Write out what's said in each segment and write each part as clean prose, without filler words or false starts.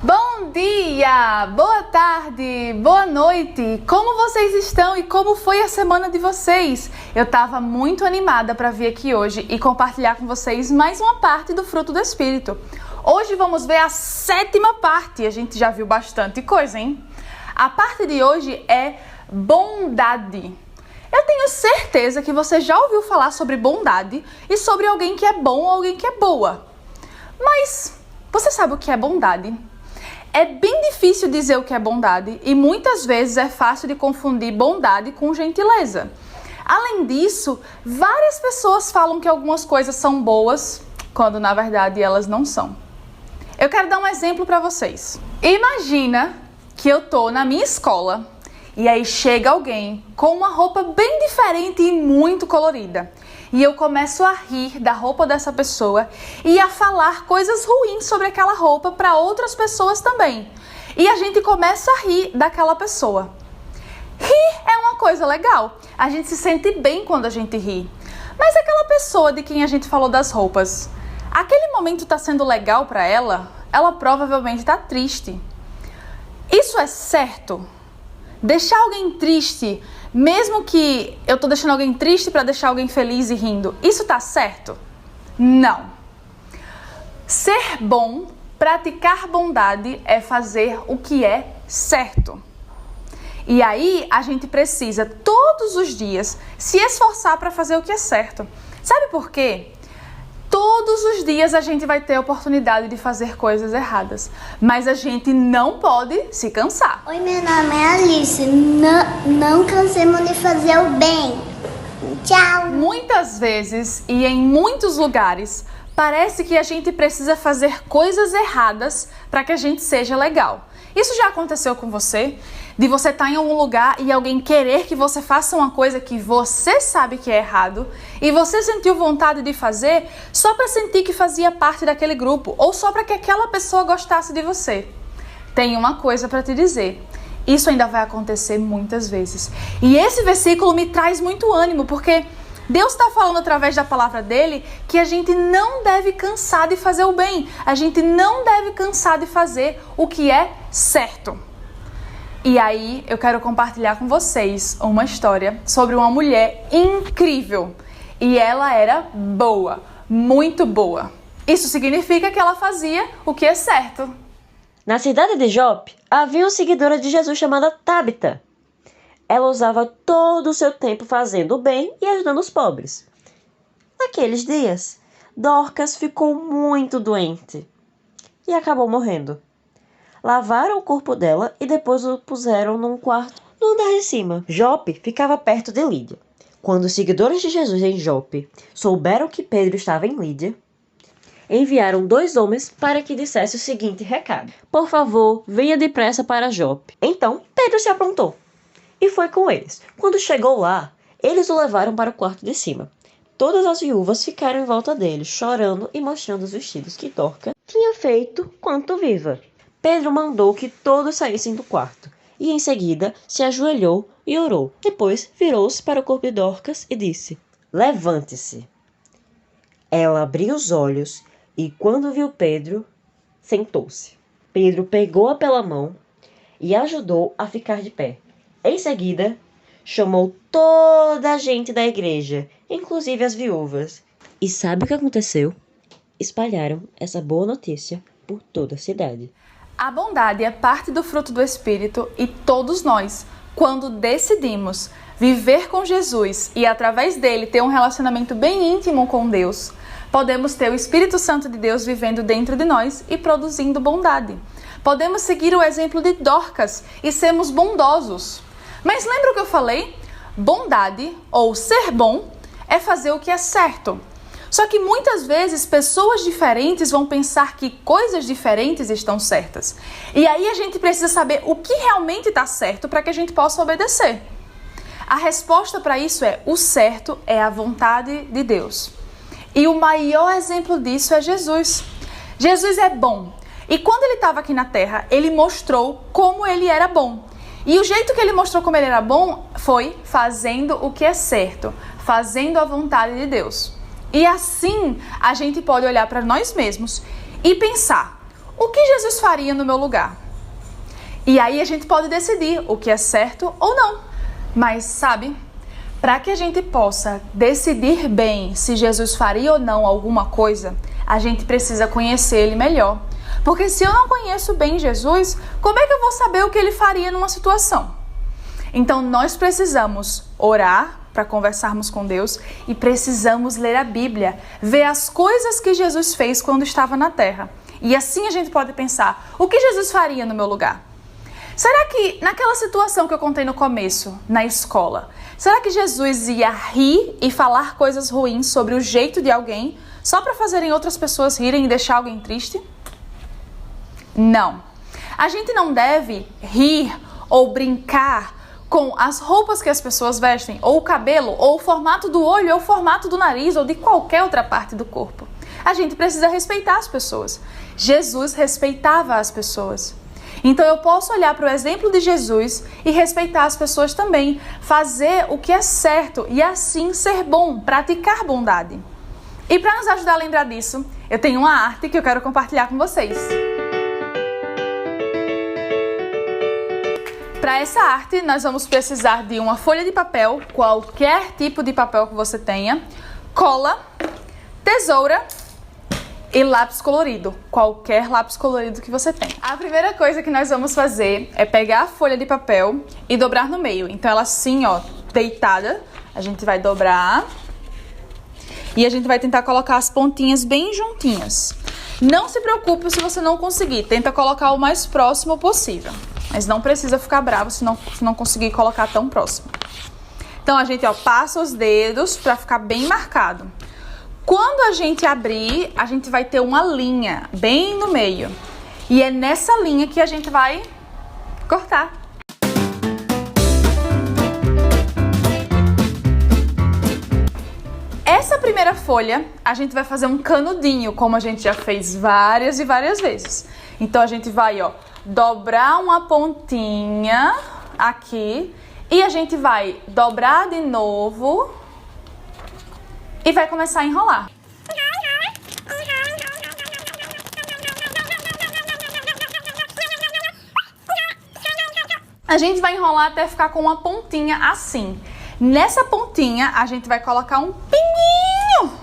Bom dia, boa tarde, boa noite. Como vocês estão e como foi a semana de vocês? Eu estava muito animada para vir aqui hoje e compartilhar com vocês mais uma parte do fruto do Espírito. Hoje vamos ver a 7ª parte. A gente já viu bastante coisa, hein? A parte de hoje é bondade. Eu tenho certeza que você já ouviu falar sobre bondade e sobre alguém que é bom ou alguém que é boa. Mas você sabe o que é bondade? É bem difícil dizer o que é bondade e muitas vezes é fácil de confundir bondade com gentileza. Além disso, várias pessoas falam que algumas coisas são boas, quando na verdade elas não são. Eu quero dar um exemplo para vocês. Imagina que eu tô na minha escola e aí chega alguém com uma roupa bem diferente e muito colorida. E eu começo a rir da roupa dessa pessoa e a falar coisas ruins sobre aquela roupa para outras pessoas também. E a gente começa a rir daquela pessoa. Rir é uma coisa legal. A gente se sente bem quando a gente ri. Mas aquela pessoa de quem a gente falou das roupas, aquele momento está sendo legal para ela? Ela provavelmente está triste. Isso é certo? Deixar alguém triste, mesmo que eu tô deixando alguém triste para deixar alguém feliz e rindo, isso tá certo? Não. Ser bom, praticar bondade é fazer o que é certo. E aí a gente precisa todos os dias se esforçar para fazer o que é certo. Sabe por quê? Todos os dias a gente vai ter a oportunidade de fazer coisas erradas, mas a gente não pode se cansar. Oi, meu nome é Alice. Não cansemos de fazer o bem. Tchau. Muitas vezes e em muitos lugares, parece que a gente precisa fazer coisas erradas para que a gente seja legal. Isso já aconteceu com você? De você estar em algum lugar e alguém querer que você faça uma coisa que você sabe que é errado e você sentiu vontade de fazer só para sentir que fazia parte daquele grupo ou só para que aquela pessoa gostasse de você. Tenho uma coisa para te dizer. Isso ainda vai acontecer muitas vezes. E esse versículo me traz muito ânimo porque Deus está falando através da palavra dele que a gente não deve cansar de fazer o bem. A gente não deve cansar de fazer o que é certo. E aí eu quero compartilhar com vocês uma história sobre uma mulher incrível. E ela era boa, muito boa. Isso significa que ela fazia o que é certo. Na cidade de Jope, havia uma seguidora de Jesus chamada Tabita. Ela usava todo o seu tempo fazendo o bem e ajudando os pobres. Naqueles dias, Dorcas ficou muito doente e acabou morrendo. Lavaram o corpo dela e depois o puseram num quarto no andar de cima. Jope ficava perto de Lídia. Quando os seguidores de Jesus em Jope souberam que Pedro estava em Lídia, enviaram 2 homens para que dissesse o seguinte recado: por favor, venha depressa para Jope. Então, Pedro se aprontou e foi com eles. Quando chegou lá, eles o levaram para o quarto de cima. Todas as viúvas ficaram em volta dele, chorando e mostrando os vestidos que Dorcas tinha feito quanto viva. Pedro mandou que todos saíssem do quarto e, em seguida, se ajoelhou e orou. Depois, virou-se para o corpo de Dorcas e disse: levante-se. Ela abriu os olhos e, quando viu Pedro, sentou-se. Pedro pegou-a pela mão e ajudou a ficar de pé. Em seguida, chamou toda a gente da igreja, inclusive as viúvas. E sabe o que aconteceu? Espalharam essa boa notícia por toda a cidade. A bondade é parte do fruto do Espírito e todos nós, quando decidimos viver com Jesus e através dele ter um relacionamento bem íntimo com Deus, podemos ter o Espírito Santo de Deus vivendo dentro de nós e produzindo bondade. Podemos seguir o exemplo de Dorcas e sermos bondosos. Mas lembra o que eu falei? Bondade, ou ser bom, é fazer o que é certo. Só que muitas vezes pessoas diferentes vão pensar que coisas diferentes estão certas. E aí a gente precisa saber o que realmente está certo para que a gente possa obedecer. A resposta para isso é: o certo é a vontade de Deus. E o maior exemplo disso é Jesus. Jesus é bom. E quando ele estava aqui na Terra, ele mostrou como ele era bom. E o jeito que ele mostrou como ele era bom foi fazendo o que é certo, fazendo a vontade de Deus. E assim a gente pode olhar para nós mesmos e pensar: o que Jesus faria no meu lugar? E aí a gente pode decidir o que é certo ou não. Mas sabe, para que a gente possa decidir bem se Jesus faria ou não alguma coisa, a gente precisa conhecer Ele melhor. Porque se eu não conheço bem Jesus, como é que eu vou saber o que Ele faria numa situação? Então nós precisamos orar para conversarmos com Deus e precisamos ler a Bíblia, ver as coisas que Jesus fez quando estava na terra. E assim a gente pode pensar, o que Jesus faria no meu lugar? Será que naquela situação que eu contei no começo, na escola, será que Jesus ia rir e falar coisas ruins sobre o jeito de alguém só para fazerem outras pessoas rirem e deixar alguém triste? Não. A gente não deve rir ou brincar com as roupas que as pessoas vestem, ou o cabelo, ou o formato do olho, ou o formato do nariz, ou de qualquer outra parte do corpo. A gente precisa respeitar as pessoas. Jesus respeitava as pessoas. Então eu posso olhar para o exemplo de Jesus e respeitar as pessoas também, fazer o que é certo e assim ser bom, praticar bondade. E para nos ajudar a lembrar disso, eu tenho uma arte que eu quero compartilhar com vocês. Para essa arte, nós vamos precisar de uma folha de papel, qualquer tipo de papel que você tenha, cola, tesoura e lápis colorido, qualquer lápis colorido que você tem. A primeira coisa que nós vamos fazer é pegar a folha de papel e dobrar no meio. Então ela assim, ó, deitada, a gente vai dobrar e a gente vai tentar colocar as pontinhas bem juntinhas. Não se preocupe se você não conseguir, tenta colocar o mais próximo possível. Mas não precisa ficar bravo se não conseguir colocar tão próximo. Então a gente, ó, passa os dedos para ficar bem marcado. Quando a gente abrir, a gente vai ter uma linha bem no meio. E é nessa linha que a gente vai cortar. Essa primeira folha, a gente vai fazer um canudinho, como a gente já fez várias e várias vezes. Então a gente vai, ó, dobrar uma pontinha aqui e a gente vai dobrar de novo e vai começar a enrolar. A gente vai enrolar até ficar com uma pontinha assim. Nessa pontinha a gente vai colocar um pinguinho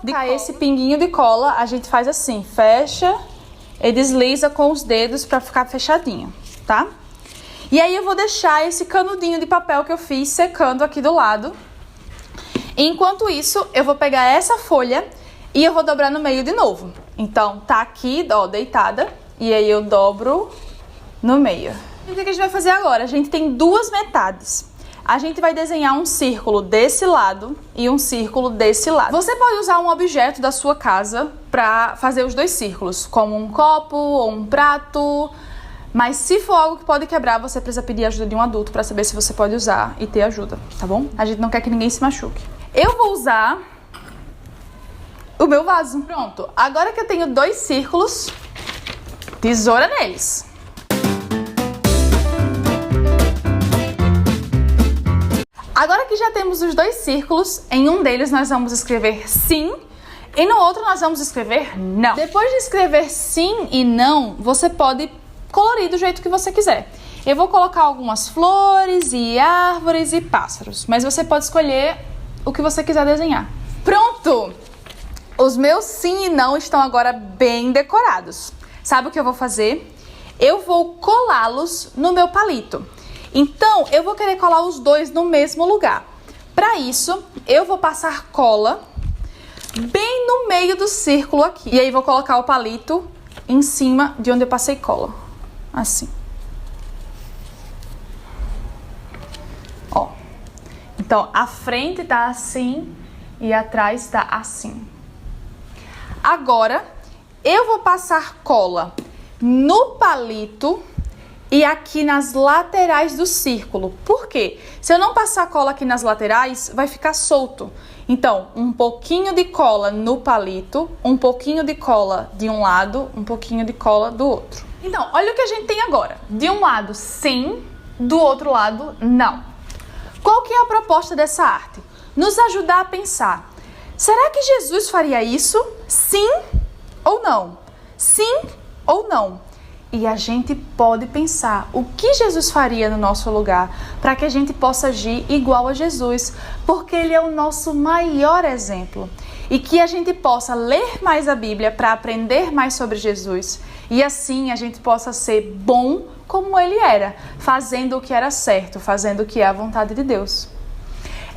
de cola. Esse pinguinho de cola a gente faz assim, fecha e desliza com os dedos para ficar fechadinho, tá? E aí eu vou deixar esse canudinho de papel que eu fiz secando aqui do lado. Enquanto isso, eu vou pegar essa folha e eu vou dobrar no meio de novo. Então, tá aqui, ó, deitada, e aí eu dobro no meio. E o que a gente vai fazer agora? A gente tem duas metades. A gente vai desenhar um círculo desse lado e um círculo desse lado. Você pode usar um objeto da sua casa para fazer os dois círculos, como um copo ou um prato. Mas se for algo que pode quebrar, você precisa pedir ajuda de um adulto para saber se você pode usar e ter ajuda, tá bom? A gente não quer que ninguém se machuque. Eu vou usar o meu vaso. Pronto, agora que eu tenho dois círculos, tesoura neles. Agora que já temos os dois círculos, em um deles nós vamos escrever sim e no outro nós vamos escrever não. Depois de escrever sim e não, você pode colorir do jeito que você quiser. Eu vou colocar algumas flores e árvores e pássaros, mas você pode escolher o que você quiser desenhar. Pronto! Os meus sim e não estão agora bem decorados. Sabe o que eu vou fazer? Eu vou colá-los no meu palito. Então, eu vou querer colar os dois no mesmo lugar. Para isso, eu vou passar cola bem no meio do círculo aqui. E aí, vou colocar o palito em cima de onde eu passei cola. Assim. Ó. Então, a frente tá assim e atrás tá assim. Agora, eu vou passar cola no palito e aqui nas laterais do círculo. Por quê? Se eu não passar cola aqui nas laterais, vai ficar solto. Então, um pouquinho de cola no palito, um pouquinho de cola de um lado, um pouquinho de cola do outro. Então, olha o que a gente tem agora. De um lado, sim, do outro lado, não. Qual que é a proposta dessa arte? Nos ajudar a pensar. Será que Jesus faria isso? Sim ou não? Sim ou não. E a gente pode pensar o que Jesus faria no nosso lugar para que a gente possa agir igual a Jesus, porque Ele é o nosso maior exemplo. E que a gente possa ler mais a Bíblia para aprender mais sobre Jesus. E assim a gente possa ser bom como Ele era, fazendo o que era certo, fazendo o que é a vontade de Deus.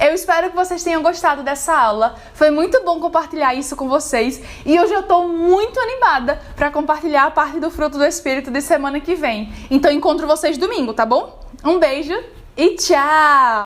Eu espero que vocês tenham gostado dessa aula. Foi muito bom compartilhar isso com vocês. E hoje eu estou muito animada para compartilhar a parte do fruto do Espírito de semana que vem. Então encontro vocês domingo, tá bom? Um beijo e tchau!